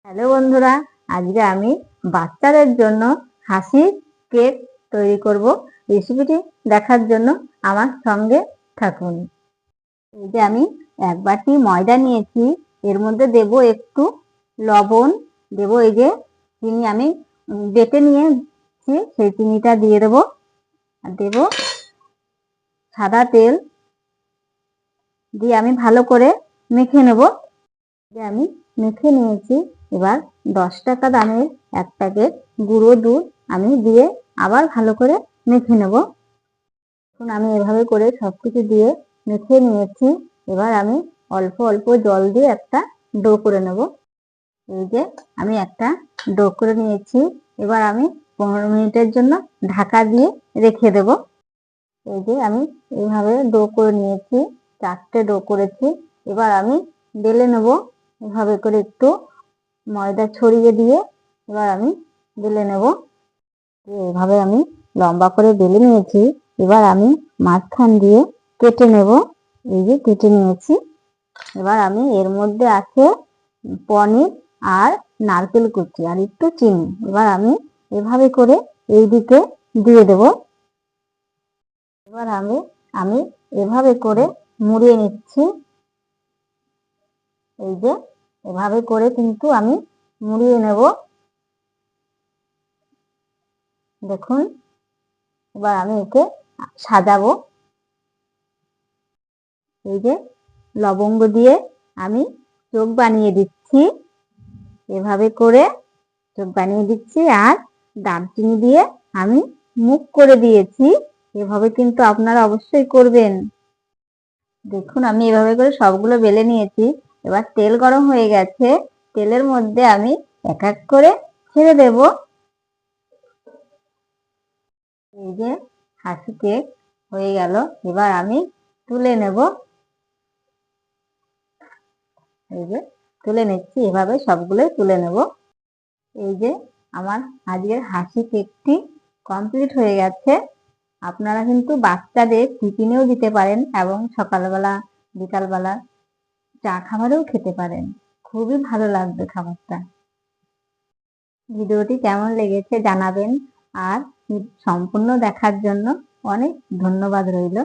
Hello বন্ধুরা, আজকে আমি বাচ্চাদের জন্য হাসি কেক তৈরি করব। রেসিপিটি দেখার জন্য আমার সঙ্গে থাকুন। এই যে আমি এক বাটি ময়দা নিয়েছি, এর মধ্যে দেব একটু লবণ, দেব এই যে চিনি আমি বেটে নিয়েছি সেই চিনিটা দিয়ে দেবো, আর দেব সাদা তেল দিয়ে আমি ভালো করে মেখে নেব। আমি মেখে নিয়েছি। এবার 10 টাকা দামের এক প্যাকেট গুঁড়ো দুধ আমি দিয়ে আবার ভালো করে মেখে নেব। এখন আমি এভাবে করে সবকিছু দিয়ে মেখে নিয়েছি। এবার আমি অল্প অল্প জল দিয়ে একটা ডো করে নেব। এই যে আমি একটা ডো করে নিয়েছি। এবার আমি 15 মিনিটের জন্য ঢাকা দিয়ে রেখে দেব। এই যে আমি এইভাবে ডো করে নিয়েছি, 4টে ডো করেছি। এবার আমি বেলে নেব এভাবে করে, একটু ময়দা ছড়িয়ে দিয়ে এবার আমি বেলে নেব। এভাবে আমি লম্বা করে বেলে নিয়েছি। এবার আমি মাঝখান দিয়ে কেটে নেব। এই যে কেটে নিয়েছি। এবার আমি এর মধ্যে আছে পনির আর নারকেল কুচি আর একটু চিনি। এবার আমি এভাবে করে এই দিকে দিয়ে দেব। এবার আমি এভাবে করে মুড়িয়ে নিচ্ছি। এই যে এভাবে করে কিন্তু আমি মুড়িয়ে নেব। দেখুন, এবার আমি একে সাজাবো। এই যে লবঙ্গ দিয়ে আমি চোখ বানিয়ে দিচ্ছি, এভাবে করে চোখ বানিয়ে দিচ্ছি। আর দারচিনি দিয়ে আমি মুখ করে দিয়েছি। এভাবে কিন্তু আপনারা অবশ্যই করবেন। দেখুন, আমি এভাবে করে সবগুলো বেলে নিয়েছি। এবার তেল গরম হয়ে গেছে, তেলের মধ্যে আমি এক এক করে ছেড়ে দেব। এই যে হাসি কেক হয়ে গেল। এবার আমি তুলে নেব। এই যে তুলে নিচ্ছি, এভাবে সবগুলো তুলে নেব। এই যে আমার আজকের হাসি কেকটি কমপ্লিট হয়ে গেছে। আপনারা কিন্তু বাচ্চাদের টিফিনেও দিতে পারেন এবং সকালবেলা বিকালবেলা চা খাবারেও খেতে পারেন। খুবই ভালো লাগবে খাবারটা। ভিডিওটি কেমন লেগেছে জানাবেন। আর সম্পূর্ণ দেখার জন্য অনেক ধন্যবাদ রইল।